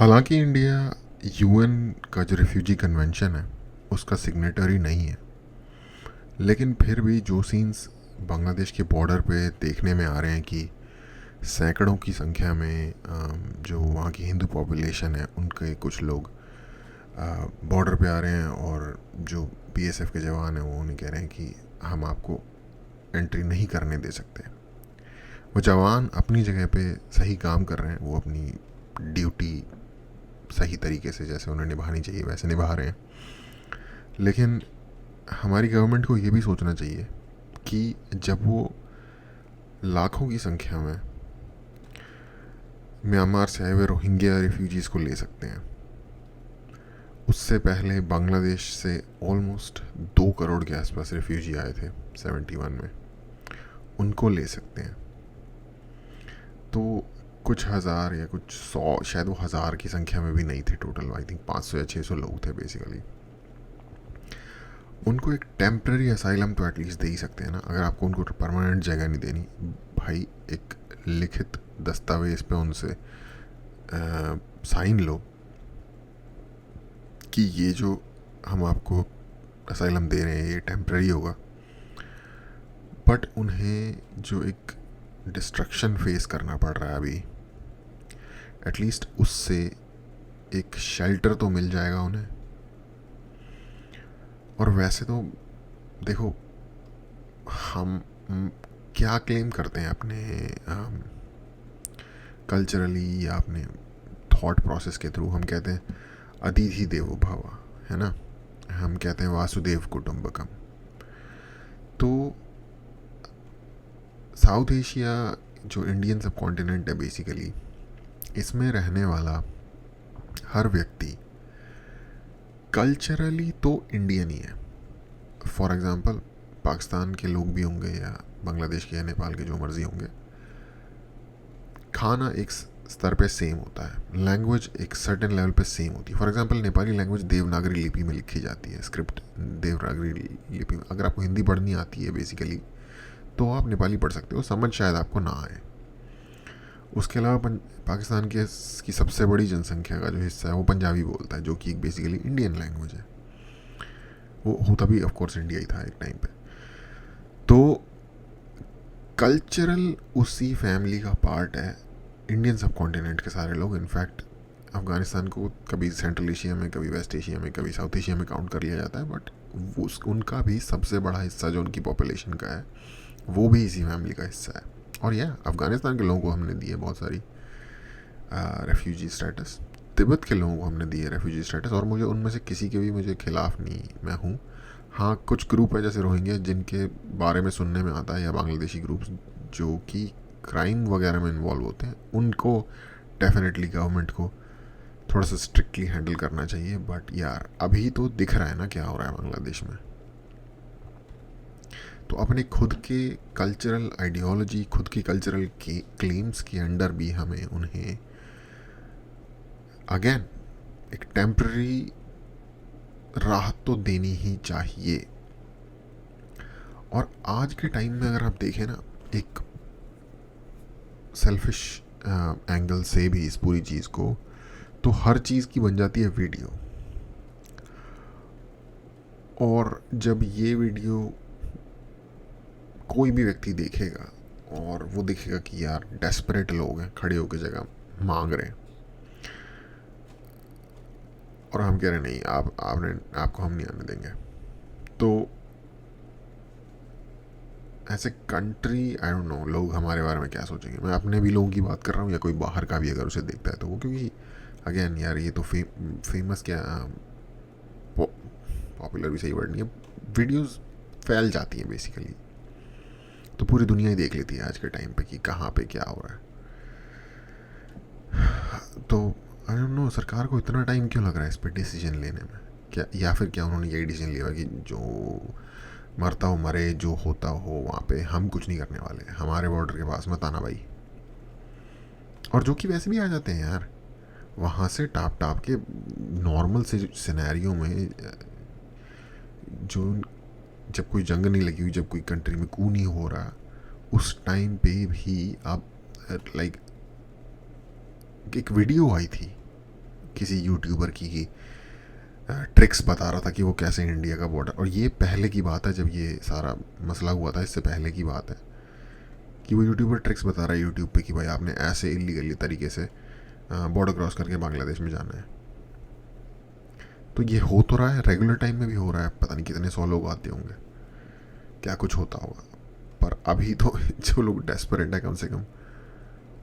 हालांकि India UN का जो रिफ्यूजी कन्वेंशन है उसका सिग्नेटरी नहीं है, लेकिन फिर भी जो सीन्स बांग्लादेश के बॉर्डर पे देखने में आ रहे हैं कि सैकड़ों की संख्या में जो वहाँ की हिंदू पॉपुलेशन है उनके कुछ लोग बॉर्डर पे आ रहे हैं, और जो बीएसएफ के जवान हैं वो उन्हें कह रहे हैं कि हम आपको एंट्री नहीं करने दे सकते। वो जवान अपनी जगह पे सही काम कर रहे हैं, वो अपनी ड्यूटी सही तरीके से जैसे उन्हें निभानी चाहिए वैसे निभा रहे हैं। लेकिन हमारी गवर्नमेंट को ये भी सोचना चाहिए कि जब वो लाखों की संख्या में म्यांमार से आए हुए रोहिंग्या रिफ्यूजीज़ को ले सकते हैं, उससे पहले बांग्लादेश से ऑलमोस्ट 2 करोड़ के आसपास रिफ्यूजी आए थे 71 में, उनको ले सकते हैं। तो कुछ हज़ार या कुछ 100, शायद वो हज़ार की संख्या में भी नहीं थे, टोटल आई थिंक 500 या 600 लोग थे बेसिकली। उनको एक टेम्प्रेरी असाइलम तो एटलीस्ट दे ही सकते हैं ना, अगर आपको उनको परमानेंट जगह नहीं देनी भाई। एक लिखित दस्तावेज पे उनसे साइन लो कि ये जो हम आपको असाइलम दे रहे हैं ये टेम्प्रेरी होगा, बट उन्हें जो एक डिस्ट्रक्शन फेस करना पड़ रहा है अभी, एटलीस्ट उससे एक शेल्टर तो मिल जाएगा उन्हें। और वैसे तो देखो, हम क्या क्लेम करते हैं अपने कल्चरली या अपने थॉट प्रोसेस के थ्रू, हम कहते हैं अतिथि देवो भव, है ना, हम कहते हैं वासुदेव कुटुंबकम। तो साउथ एशिया जो इंडियन सब कॉन्टिनेंट है बेसिकली, इसमें रहने वाला हर व्यक्ति कल्चरली तो इंडियन ही है। फॉर एग्ज़ाम्पल पाकिस्तान के लोग भी होंगे या बांग्लादेश के या नेपाल के, जो मर्ज़ी होंगे, खाना एक स्तर पे सेम होता है, लैंग्वेज एक सर्टेन लेवल पे सेम होती है। For example Nepali language Devanagari लिपि में लिखी जाती है, स्क्रिप्ट देवनागरी लिपि में। अगर आपको हिंदी पढ़नी आती है बेसिकली तो आप नेपाली पढ़ सकते हो, समझ शायद आपको ना आए। उसके अलावा पाकिस्तान की सबसे बड़ी जनसंख्या का जो हिस्सा है वो पंजाबी बोलता है, जो कि एक बेसिकली इंडियन लैंग्वेज है। वो होता भी ऑफकोर्स इंडिया ही था एक टाइम पे। तो कल्चरल उसी फैमिली का पार्ट है इंडियन सब कॉन्टिनेंट के सारे लोग। इनफैक्ट अफ़गानिस्तान को कभी सेंट्रल एशिया में, कभी वेस्ट एशिया में, कभी साउथ एशिया में काउंट कर लिया जाता है, बट वो उनका भी सबसे बड़ा हिस्सा जो उनकी पॉपुलेशन का है वो भी इसी फैमिली का हिस्सा है। और यह अफ़गानिस्तान के लोगों को हमने दी है बहुत सारी रेफ्यूजी स्टेटस, तिब्बत के लोगों को हमने दी है रेफ्यूजी स्टेटस, और मुझे उनमें से किसी के भी मुझे खिलाफ नहीं मैं हूँ। हाँ, कुछ ग्रुप है जैसे रोहिंग्या जिनके बारे में सुनने में आता है, या बांग्लादेशी ग्रुप्स जो कि क्राइम वगैरह में इन्वॉल्व होते हैं, उनको डेफिनेटली गवर्नमेंट को थोड़ा सा स्ट्रिक्टली हैंडल करना चाहिए। बट यार अभी तो दिख रहा है ना क्या हो रहा है बांग्लादेश में। तो अपने खुद के कल्चरल आइडियोलॉजी, खुद की कल्चरल के क्लेम्स के अंडर भी हमें उन्हें अगेन एक टेम्पररी राहत तो देनी ही चाहिए। और आज के टाइम में अगर आप देखें ना, एक सेल्फिश एंगल से भी इस पूरी चीज़ को, तो हर चीज़ की बन जाती है वीडियो। और जब ये वीडियो कोई भी व्यक्ति देखेगा और वो देखेगा कि यार डेस्परेट लोग हैं खड़े होकर जगह मांग रहे हैं, और हम कह रहे नहीं, आपको हम नहीं आने देंगे, तो as a country I don't know लोग हमारे बारे में क्या सोचेंगे। मैं अपने भी लोगों की बात कर रहा हूँ, या कोई बाहर का भी अगर उसे देखता है तो वो, क्योंकि अगेन यार ये तो फेमस क्या, पॉपुलर भी सही वर्ड नहीं है, वीडियोस फैल जाती हैं बेसिकली, तो पूरी दुनिया ही देख लेती है आज के टाइम पे कि कहाँ पे क्या हो रहा है। तो आई डोंट नो सरकार को इतना टाइम क्यों लग रहा है इस पर डिसीजन लेने में, क्या, या फिर क्या उन्होंने यही डिसीजन लिया कि जो मरता हो मरे, जो होता हो वहाँ पे हम कुछ नहीं करने वाले, हमारे बॉर्डर के पास मत आना भाई। और जो कि वैसे भी आ जाते हैं यार वहाँ से टाप टाप के नॉर्मल से सिनेरियो में, जो जब कोई जंग नहीं लगी हुई, जब कोई कंट्री में कू नहीं हो रहा, उस टाइम पे भी आप लाइक एक वीडियो आई थी किसी यूट्यूबर की ट्रिक्स बता रहा था कि वो कैसे इंडिया का बॉर्डर, और ये पहले की बात है, जब ये सारा मसला हुआ था इससे पहले की बात है कि वो यूट्यूबर ट्रिक्स बता रहा है यूट्यूब पे कि भाई आपने ऐसे इलीगली तरीके से बॉर्डर क्रॉस करके बांग्लादेश में जाना है। तो ये हो तो रहा है, रेगुलर टाइम में भी हो रहा है, पता नहीं कितने 100 लोग आते होंगे, क्या कुछ होता होगा। पर अभी तो जो लोग डेस्परेट है, कम से कम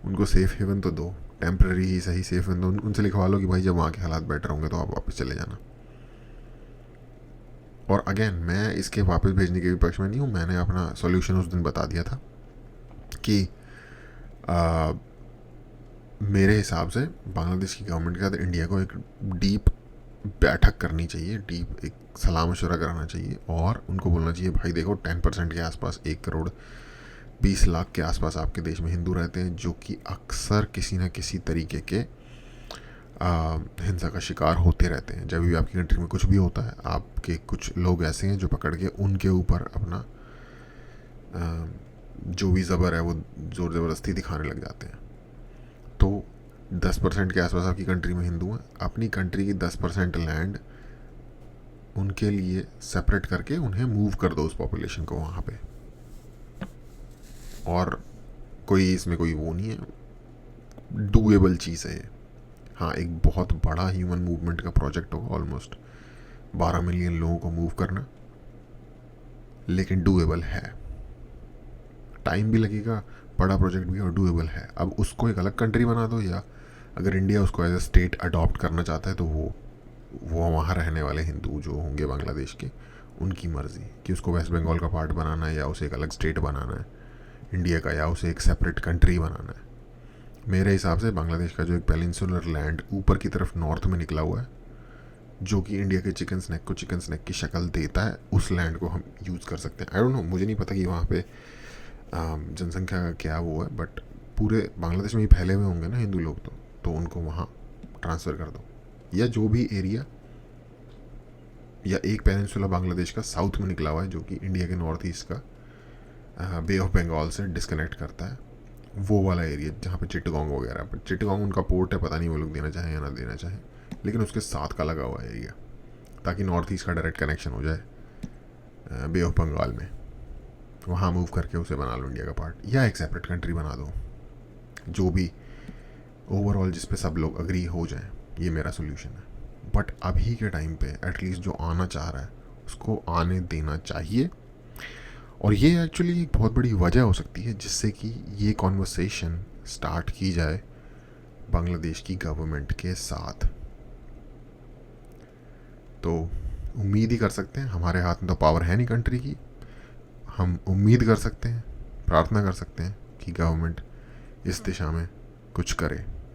उनको सेफ हेवन तो दो, टेम्प्रेरी ही सही सेफ हेवन दो। उनसे लिखवा लो कि भाई जब वहाँ के हालात बेटर होंगे तो आप वापस चले जाना। और अगेन, मैं इसके वापस भेजने के भी पक्ष में नहीं हूँ। मैंने अपना सॉल्यूशन उस दिन बता दिया था कि मेरे हिसाब से बांग्लादेश की गवर्नमेंट के साथ इंडिया को एक डीप बैठक करनी चाहिए, डीप एक सलाह मशवरा कराना चाहिए, और उनको बोलना चाहिए भाई देखो 10% के आसपास, 1 करोड़ 20 लाख के आसपास आपके देश में हिंदू रहते हैं, जो कि अक्सर किसी न किसी तरीके के हिंसा का शिकार होते रहते हैं। जब भी आपकी कंट्री में कुछ भी होता है, आपके कुछ लोग ऐसे हैं जो पकड़ के उनके ऊपर अपना जो भी ज़बर है वो ज़ोर ज़बरदस्ती दिखाने लग जाते हैं। तो 10% के आसपास आपकी कंट्री में हिंदू हैं, अपनी कंट्री की 10% लैंड उनके लिए सेपरेट करके उन्हें मूव कर दो, उस पॉपुलेशन को वहाँ पे। और कोई इसमें कोई वो नहीं है, डूएबल चीज़ है ये। हाँ, एक बहुत बड़ा ह्यूमन मूवमेंट का प्रोजेक्ट होगा, ऑलमोस्ट 12 मिलियन लोगों को मूव करना, लेकिन डूएबल है। टाइम भी लगेगा, बड़ा प्रोजेक्ट भी, और डूएबल है। अब उसको एक अलग कंट्री बना दो, या अगर इंडिया उसको एज ए स्टेट अडॉप्ट करना चाहता है तो वो वहाँ रहने वाले हिंदू जो होंगे बांग्लादेश के, उनकी मर्ज़ी कि उसको वेस्ट बंगाल का पार्ट बनाना है, या उसे एक अलग स्टेट बनाना है इंडिया का, या उसे एक सेपरेट कंट्री बनाना है। मेरे हिसाब से बांग्लादेश का जो एक पेनिनसुलर लैंड ऊपर की तरफ नॉर्थ में निकला हुआ है, जो कि इंडिया के चिकन स्नैक को चिकन स्नैक की शक्ल देता है, उस लैंड को हम यूज़ कर सकते हैं। आई डोंट नो, मुझे नहीं पता कि वहाँ पे जनसंख्या का क्या वो है, बट पूरे बांग्लादेश में ही फैले हुए होंगे ना हिंदू लोग, तो उनको वहाँ ट्रांसफ़र कर दो, या जो भी एरिया, या एक पेनिनसुला बांग्लादेश का साउथ में निकला हुआ है जो कि इंडिया के नॉर्थ ईस्ट का बे ऑफ बंगाल से डिस्कनेक्ट करता है, वो वाला एरिया जहाँ पे चिटगांग वगैरह, पर चिटगांग उनका पोर्ट है, पता नहीं वो लोग देना चाहें या ना देना चाहें, लेकिन उसके साथ का लगा हुआ एरिया, ताकि नॉर्थ ईस्ट का डायरेक्ट कनेक्शन हो जाए बे ऑफ बंगाल में। वहाँ मूव करके उसे बना लो इंडिया का पार्ट, या एक सेपरेट कंट्री बना दो, जो भी ओवरऑल जिस पे सब लोग अग्री हो जाएं। ये मेरा सोल्यूशन है। बट अभी के टाइम पे एटलीस्ट जो आना चाह रहा है उसको आने देना चाहिए, और ये एक्चुअली एक बहुत बड़ी वजह हो सकती है जिससे कि ये कॉन्वर्सेशन स्टार्ट की जाए बांग्लादेश की गवर्नमेंट के साथ। तो उम्मीद ही कर सकते हैं, हमारे हाथ में तो पावर है नहीं कंट्री की, हम उम्मीद कर सकते हैं, प्रार्थना कर सकते हैं कि गवर्नमेंट इस दिशा में कुछ करे।